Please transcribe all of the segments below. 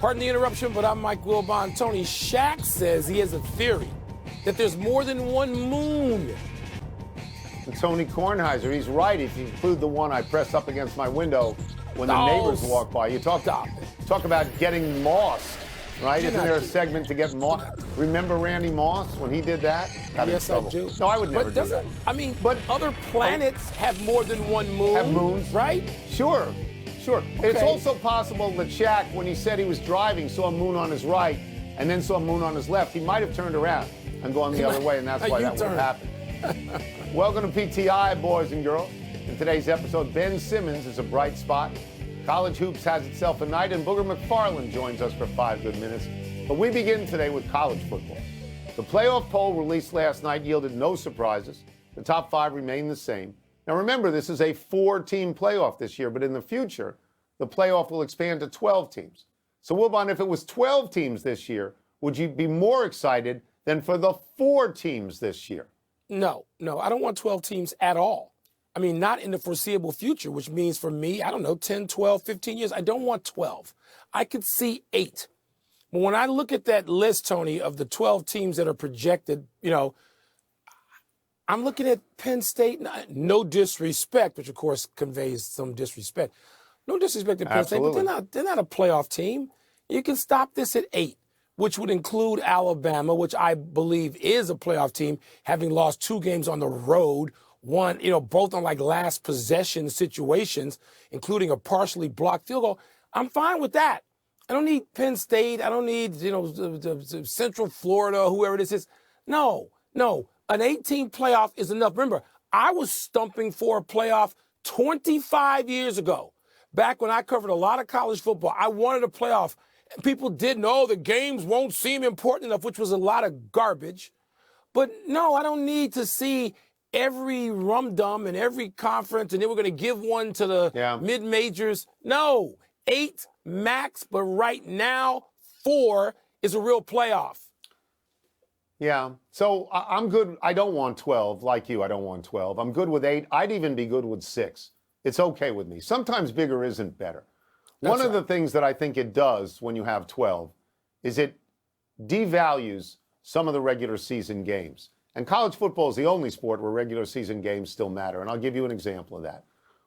Pardon the interruption, but I'm Mike Wilbon. Tony, Shaq says he has a theory that there's more than one moon. And Tony Kornheiser, he's right if you include the one I press up against my window when the neighbors walk by. You talk about getting mossed, right? Isn't there a segment to get mossed? Remember Randy Moss when he did that? Yes, I do. No, I would never do that. I mean, but other planets have more than one moon. Have moons? Right? Sure. Okay. It's also possible that Shaq, when he said he was driving, saw a moon on his right and then saw a moon on his left. He might have turned around and gone the other way, and that's why that would have happened. Welcome to PTI, boys and girls. In today's episode, Ben Simmons is a bright spot. College hoops has itself a night, and Booger McFarland joins us for 5 good minutes. But we begin today with college football. The playoff poll released last night yielded no surprises. The top 5 remain the same. Now remember, this is a 4-team playoff this year, but in the future, the playoff will expand to 12 teams. So Wilbon, if it was 12 teams this year, would you be more excited than for the 4 teams this year? No, I don't want 12 teams at all. I mean, not in the foreseeable future, which means for me, I don't know, 10, 12, 15 years, I don't want 12. I could see 8. But when I look at that list, Tony, of the 12 teams that are projected, I'm looking at Penn State, no disrespect, which of course conveys some disrespect. No disrespect to Penn State, but they're not a playoff team. You can stop this at 8, which would include Alabama, which I believe is a playoff team, having lost 2 games on the road, one, both on like last possession situations, including a partially blocked field goal. I'm fine with that. I don't need Penn State. I don't need, the Central Florida, whoever this is. No. An 18 playoff is enough. Remember, I was stumping for a playoff 25 years ago. Back when I covered a lot of college football, I wanted a playoff. And people didn't know the games won't seem important enough, which was a lot of garbage. But no, I don't need to see every rum-dum in every conference, and then we're going to give one to the mid-majors. No, 8 max, but right now, 4 is a real playoff. Yeah, so I'm good. I don't want 12, like you. I don't want 12. I'm good with 8. I'd even be good with 6. It's okay with me. Sometimes bigger isn't better. One of the things that I think it does when you have 12 is it devalues some of the regular season games. And college football is the only sport where regular season games still matter. And I'll give you an example of that.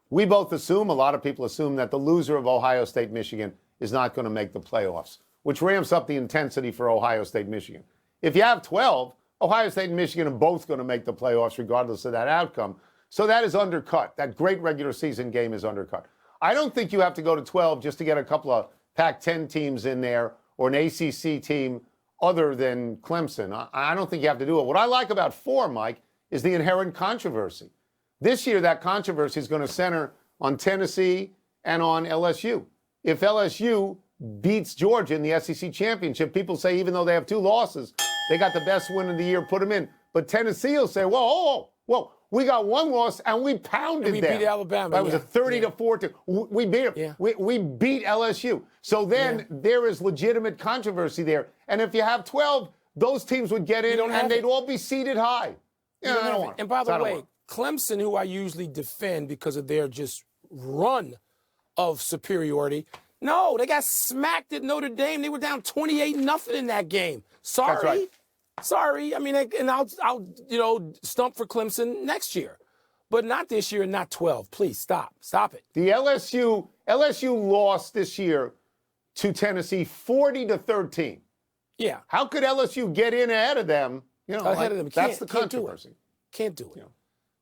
We both assume, a lot of people assume, that the loser of Ohio State, Michigan is not going to make the playoffs, which ramps up the intensity for Ohio State, Michigan. If you have 12, Ohio State and Michigan are both going to make the playoffs regardless of that outcome. So that is undercut. That great regular season game is undercut. I don't think you have to go to 12 just to get a couple of Pac-10 teams in there or an ACC team other than Clemson. I don't think you have to do it. What I like about 4, Mike, is the inherent controversy. This year, that controversy is going to center on Tennessee and on LSU. If LSU beats Georgia in the SEC championship, people say even though they have 2 losses, they got the best win of the year, put them in. But Tennessee will say, whoa, we got 1 loss and we pounded them. We beat Alabama. That was a 30-14. We beat them. Yeah. We beat LSU. So then there is legitimate controversy there. And if you have 12, those teams would get in and they'd all be seated high. I don't want it. And by the way, Clemson, who I usually defend because of their just run of superiority, no, they got smacked at Notre Dame. They were down 28-0 in that game. Sorry. That's right. Sorry. I mean, and I'll stump for Clemson next year. But not this year and not 12. Please, stop. Stop it. The LSU lost this year to Tennessee 40-13. Yeah. How could LSU get in ahead of them? Ahead of them. That's the controversy. Can't do it.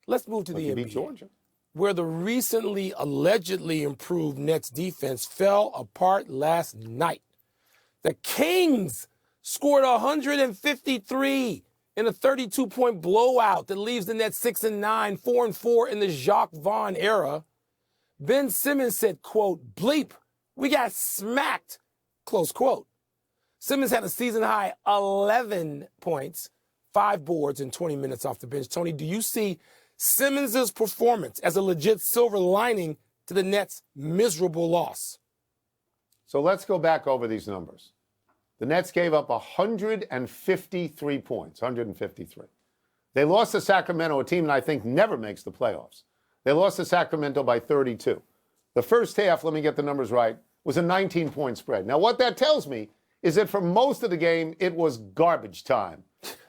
Let's move to the NBA, beat Georgia, where the recently allegedly improved Nets defense fell apart last night. The Kings scored 153 in a 32-point blowout that leaves the Nets 6-9, 4-4 in the Jacques Vaughn era. Ben Simmons said, quote, "Bleep, we got smacked," close quote. Simmons had a season-high 11 points, 5 boards in 20 minutes off the bench. Tony, do you see Simmons' performance as a legit silver lining to the Nets' miserable loss? So let's go back over these numbers. The Nets gave up 153 points, 153. They lost to Sacramento, a team that I think never makes the playoffs. They lost to Sacramento by 32. The first half, let me get the numbers right, was a 19-point spread. Now, what that tells me is that for most of the game, it was garbage time.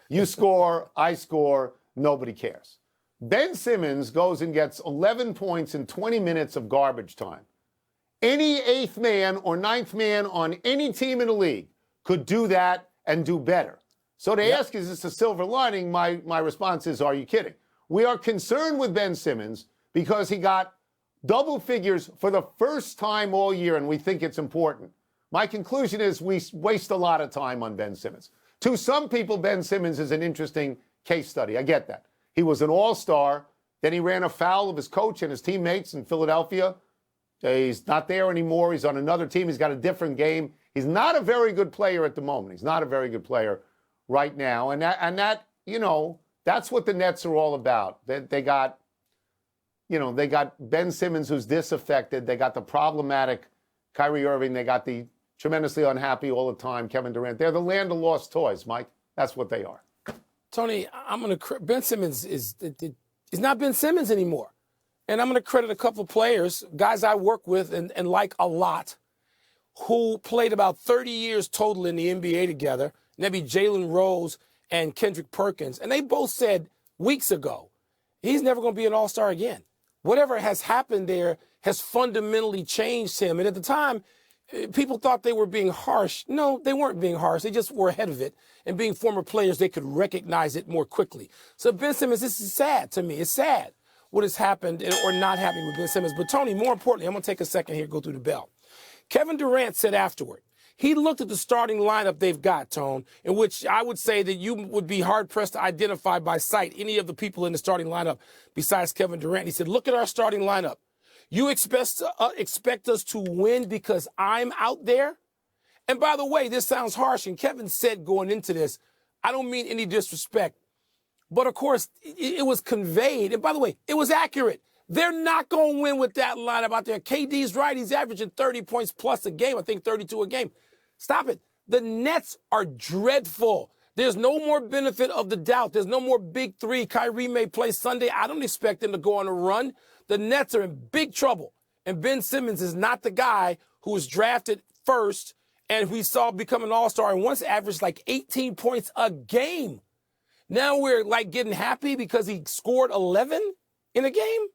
You score, I score, nobody cares. Ben Simmons goes and gets 11 points in 20 minutes of garbage time. Any eighth man or ninth man on any team in the league could do that and do better. So to ask, is this a silver lining? My response is, are you kidding? We are concerned with Ben Simmons because he got double figures for the first time all year, and we think it's important. My conclusion is we waste a lot of time on Ben Simmons. To some people, Ben Simmons is an interesting case study. I get that. He was an all-star. Then he ran afoul of his coach and his teammates in Philadelphia. He's not there anymore. He's on another team. He's got a different game. He's not a very good player at the moment. He's not a very good player right now. And that you know, that's what the Nets are all about. They got Ben Simmons, who's disaffected. They got the problematic Kyrie Irving. They got the tremendously unhappy all the time Kevin Durant. They're the land of lost toys, Mike. That's what they are. Tony, Ben Simmons is not Ben Simmons anymore. And I'm going to credit a couple of players, guys I work with and like a lot, who played about 30 years total in the NBA together. And that'd be Jalen Rose and Kendrick Perkins. And they both said weeks ago, he's never going to be an all-star again. Whatever has happened there has fundamentally changed him. And at the time, people thought they were being harsh. No, they weren't being harsh. They just were ahead of it. And being former players, they could recognize it more quickly. So Ben Simmons, this is sad to me. It's sad what has happened or not happening with Ben Simmons. But, Tony, more importantly, I'm going to take a second here, go through the bell. Kevin Durant said afterward, he looked at the starting lineup they've got, Tone, in which I would say that you would be hard-pressed to identify by sight any of the people in the starting lineup besides Kevin Durant. He said, look at our starting lineup. You expect us to win because I'm out there? And by the way, this sounds harsh, and Kevin said going into this, I don't mean any disrespect, but of course, it was conveyed. And by the way, it was accurate. They're not going to win with that lineup out there. KD's right. He's averaging 30 points plus a game. I think 32 a game. Stop it. The Nets are dreadful. There's no more benefit of the doubt. There's no more big three. Kyrie may play Sunday. I don't expect him to go on a run. The Nets are in big trouble. And Ben Simmons is not the guy who was drafted first and we saw become an all-star and once averaged like 18 points a game. Now we're like getting happy because he scored 11 in a game?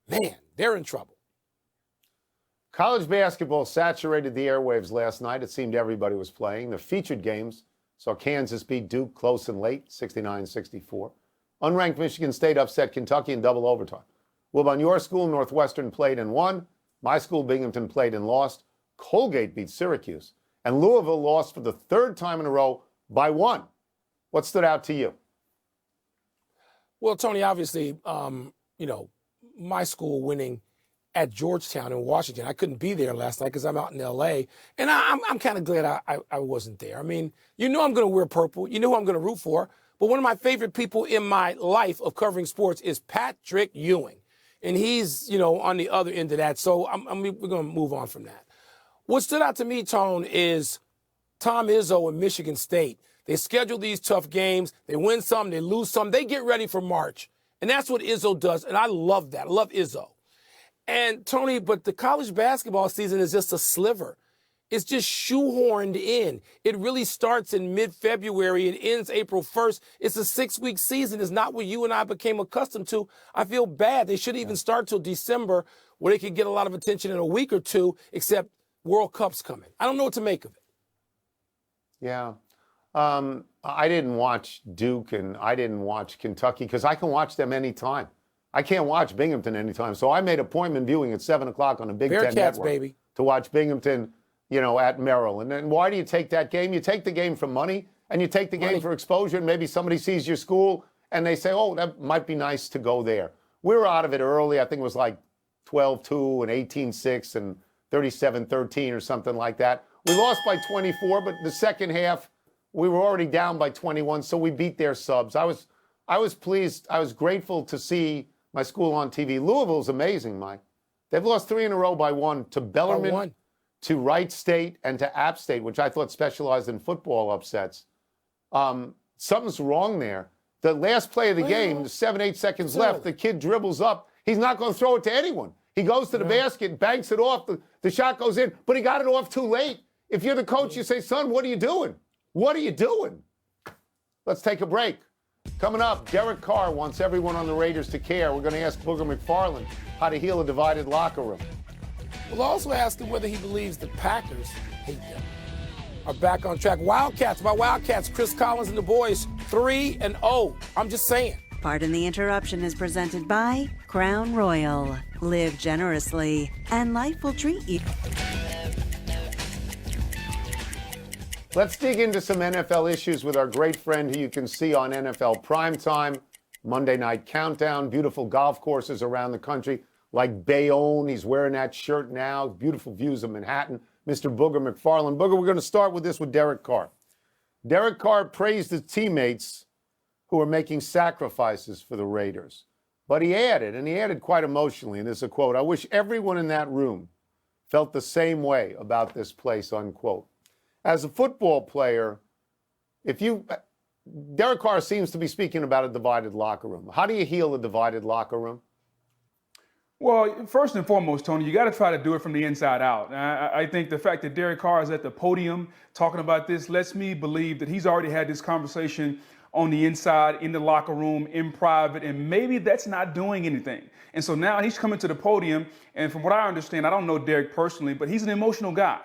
Man, they're in trouble. College basketball saturated the airwaves last night. It seemed everybody was playing. The featured games saw Kansas beat Duke close and late, 69-64. Unranked Michigan State upset Kentucky in double overtime. Wilbon, your school, Northwestern, played and won. My school, Binghamton, played and lost. Colgate beat Syracuse. And Louisville lost for the third time in a row by 1. What stood out to you? Well, Tony, obviously, my school winning at Georgetown in Washington. I couldn't be there last night because I'm out in L.A., and I'm kind of glad I wasn't there. I mean, I'm going to wear purple. You know who I'm going to root for. But one of my favorite people in my life of covering sports is Patrick Ewing, and he's, on the other end of that. So we're going to move on from that. What stood out to me, Tone, is Tom Izzo and Michigan State. They schedule these tough games. They win some, they lose some. They get ready for March. And that's what Izzo does, and I love that. I love Izzo. And, Tony, but the college basketball season is just a sliver. It's just shoehorned in. It really starts in mid-February and ends April 1st. It's a 6-week season. It's not what you and I became accustomed to. I feel bad. They should even start till December where they could get a lot of attention in a week or two, except World Cup's coming. I don't know what to make of it. Yeah. I didn't watch Duke and I didn't watch Kentucky because I can watch them anytime. I can't watch Binghamton anytime. So I made appointment viewing at 7 o'clock on a Big Ten network baby. To watch Binghamton, at Merrill. And then why do you take that game? You take the game for money and you take the game for exposure. And maybe somebody sees your school and they say, oh, that might be nice to go there. We were out of it early. I think it was like 12-2 and 18-6 and 37-13 or something like that. We lost by 24, but the second half, we were already down by 21, so we beat their subs. I was pleased. I was grateful to see my school on TV. Louisville's amazing, Mike. They've lost 3 in a row by 1 to Bellarmine, to Wright State, and to App State, which I thought specialized in football upsets. Something's wrong there. The last play of the game, 7-8 seconds left, the kid dribbles up. He's not going to throw it to anyone. He goes to the basket, banks it off. The shot goes in, but he got it off too late. If you're the coach, you say, son, what are you doing? What are you doing? Let's take a break. Coming up, Derek Carr wants everyone on the Raiders to care. We're going to ask Booger McFarland how to heal a divided locker room. We'll also ask him whether he believes the Packers hate them. Are back on track. Wildcats, my Wildcats, Chris Collins and the boys, 3-0. I'm just saying. Pardon the Interruption is presented by Crown Royal. Live generously, and life will treat you. Let's dig into some NFL issues with our great friend who you can see on NFL Primetime, Monday Night Countdown, beautiful golf courses around the country, like Bayonne. He's wearing that shirt now. Beautiful views of Manhattan. Mr. Booger McFarland. Booger, we're going to start with this with Derek Carr. Derek Carr praised his teammates who are making sacrifices for the Raiders. But he added quite emotionally, and this is a quote, "I wish everyone in that room felt the same way about this place," unquote. As a football player, Derek Carr seems to be speaking about a divided locker room. How do you heal a divided locker room? Well, first and foremost, Tony, you got to try to do it from the inside out. I think the fact that Derek Carr is at the podium talking about this lets me believe that he's already had this conversation on the inside, in the locker room, in private, and maybe that's not doing anything. And so now he's coming to the podium, and from what I understand, I don't know Derek personally, but he's an emotional guy.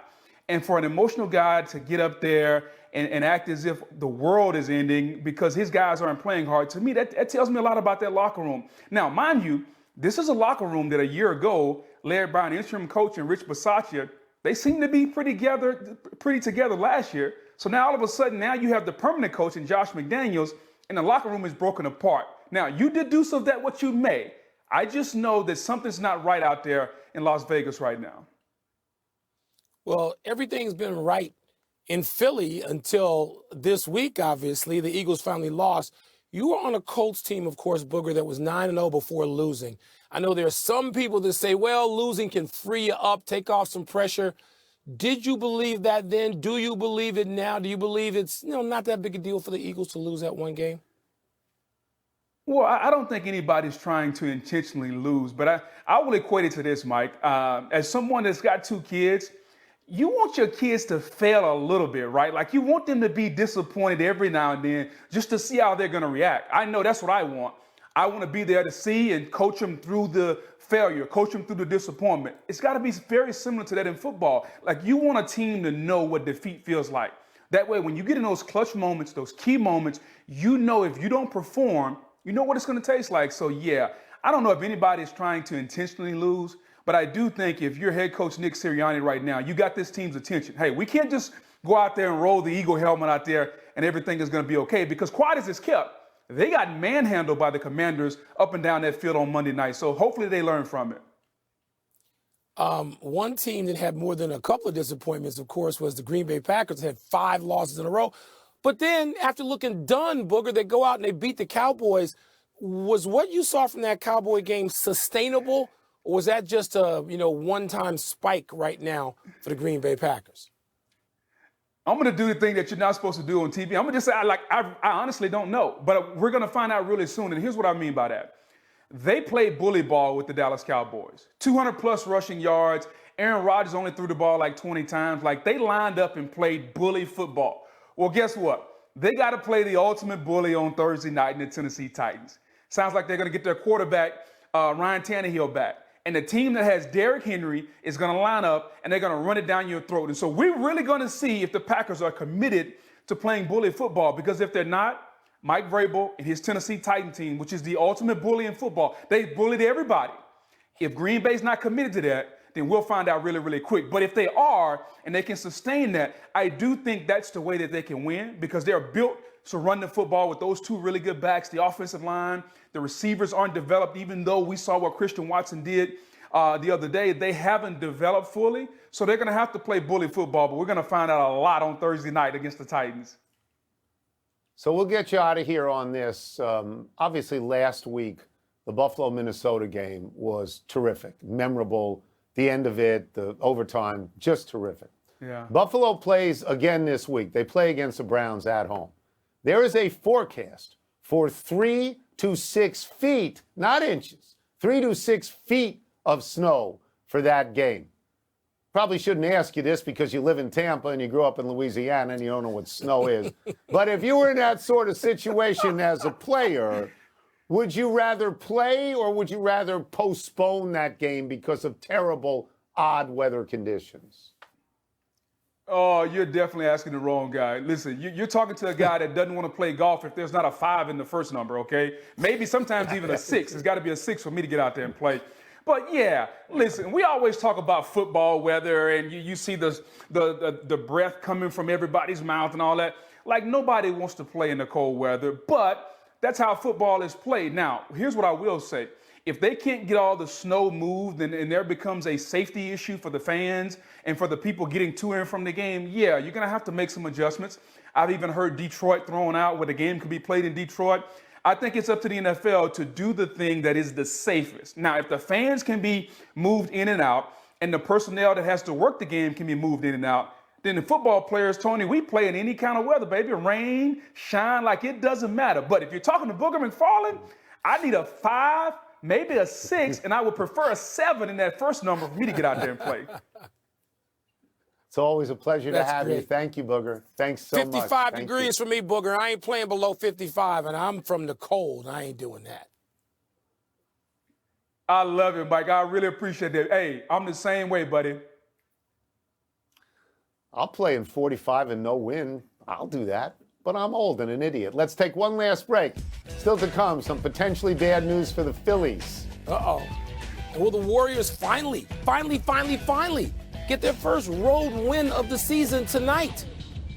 And for an emotional guy to get up there and act as if the world is ending because his guys aren't playing hard, to me, that tells me a lot about that locker room. Now, mind you, this is a locker room that a year ago, led by an interim coach and Rich Bisaccia, they seemed to be pretty together last year. So now all of a sudden, now you have the permanent coach in Josh McDaniels, and the locker room is broken apart. Now, you deduce of that what you may. I just know that something's not right out there in Las Vegas right now. Well, everything's been right in Philly until this week, obviously. The Eagles finally lost. You were on a Colts team, of course, Booger, that was 9-0 before losing. I know there are some people that say, well, losing can free you up, take off some pressure. Did you believe that then? Do you believe it now? Do you believe it's not that big a deal for the Eagles to lose that one game? Well, I don't think anybody's trying to intentionally lose, but I will equate it to this, Mike. As someone that's got 2 kids, you want your kids to fail a little bit, right? Like you want them to be disappointed every now and then just to see how they're going to react. I know that's what I want. I want to be there to see and coach them through the failure, coach them through the disappointment. It's got to be very similar to that in football. Like you want a team to know what defeat feels like. That way, when you get in those clutch moments, those key moments, you know if you don't perform, you know what it's going to taste like. So, yeah, I don't know if anybody is trying to intentionally lose, but I do think if you're head coach Nick Sirianni right now, you got this team's attention. Hey, we can't just go out there and roll the Eagle helmet out there and everything is going to be okay, because quiet as it's kept, they got manhandled by the Commanders up and down that field on Monday night. So hopefully they learn from it. One team that had more than a couple of disappointments, of course, was the Green Bay Packers. They had 5 losses in a row. But then after looking done, Booger, they go out and they beat the Cowboys. Was what you saw from that Cowboy game sustainable? Or was that just a one-time spike right now for the Green Bay Packers? I'm going to do the thing that you're not supposed to do on TV. I'm going to just say, I honestly don't know. But we're going to find out really soon. And here's what I mean by that. They played bully ball with the Dallas Cowboys. 200-plus rushing yards. Aaron Rodgers only threw the ball like 20 times. Like, they lined up and played bully football. Well, guess what? They got to play the ultimate bully on Thursday night in the Tennessee Titans. Sounds like they're going to get their quarterback, Ryan Tannehill, back. And the team that has Derrick Henry is going to line up, and they're going to run it down your throat. And so we're really going to see if the Packers are committed to playing bully football, because if they're not, Mike Vrabel and his Tennessee Titan team, which is the ultimate bully in football, they bullied everybody. If Green Bay's not committed to that, then we'll find out really, really quick. But if they are, and they can sustain that, I do think that's the way that they can win, because they're built to run the football with those 2 really good backs. The offensive line, the receivers aren't developed, even though we saw what Christian Watson did the other day. They haven't developed fully, so they're going to have to play bully football, but we're going to find out a lot on Thursday night against the Titans. So we'll get you out of here on this. Obviously, last week, the Buffalo-Minnesota game was terrific, memorable. The end of it, the overtime, just terrific. Yeah. Buffalo plays again this week. They play against the Browns at home. There is a forecast for 3 to 6 feet, not inches, 3 to 6 feet of snow for that game? Probably shouldn't ask you this because you live in Tampa and you grew up in Louisiana and you don't know what snow is. But if you were in that sort of situation as a player, would you rather play or would you rather postpone that game because of terrible, odd weather conditions? Oh, you're definitely asking the wrong guy. Listen, you're talking to a guy that doesn't want to play golf if there's not a 5 in the first number, okay? Maybe sometimes even a 6. It's got to be a 6 for me to get out there and play. But yeah, listen, we always talk about football weather, and you see the breath coming from everybody's mouth and all that. Like, nobody wants to play in the cold weather, but that's how football is played. Now, here's what I will say. If they can't get all the snow moved and there becomes a safety issue for the fans and for the people getting to and from the game, yeah, you're going to have to make some adjustments. I've even heard Detroit thrown out where the game could be played in Detroit. I think it's up to the NFL to do the thing that is the safest. Now, if the fans can be moved in and out and the personnel that has to work the game can be moved in and out, then the football players, Tony, we play in any kind of weather, baby. Rain, shine, like it doesn't matter. But if you're talking to Booger McFarland, I need a 5, maybe a 6, and I would prefer a 7 in that first number for me to get out there and play. It's always a pleasure to have you. Great. Thank you, Booger. Thanks so much. 55 degrees for me, Booger. I ain't playing below 55, and I'm from the cold. I ain't doing that. I love it, Mike. I really appreciate that. Hey, I'm the same way, buddy. I'll play in 45 and no wind. I'll do that. But I'm old and an idiot. Let's take one last break. Still to come, some potentially bad news for the Phillies. Uh-oh. And will the Warriors finally get their first road win of the season tonight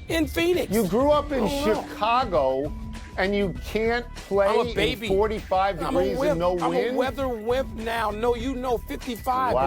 in Phoenix? You grew up in Chicago, and you can't play in 45 degrees and no wind? I'm a weather wimp now. No, 55. Wow.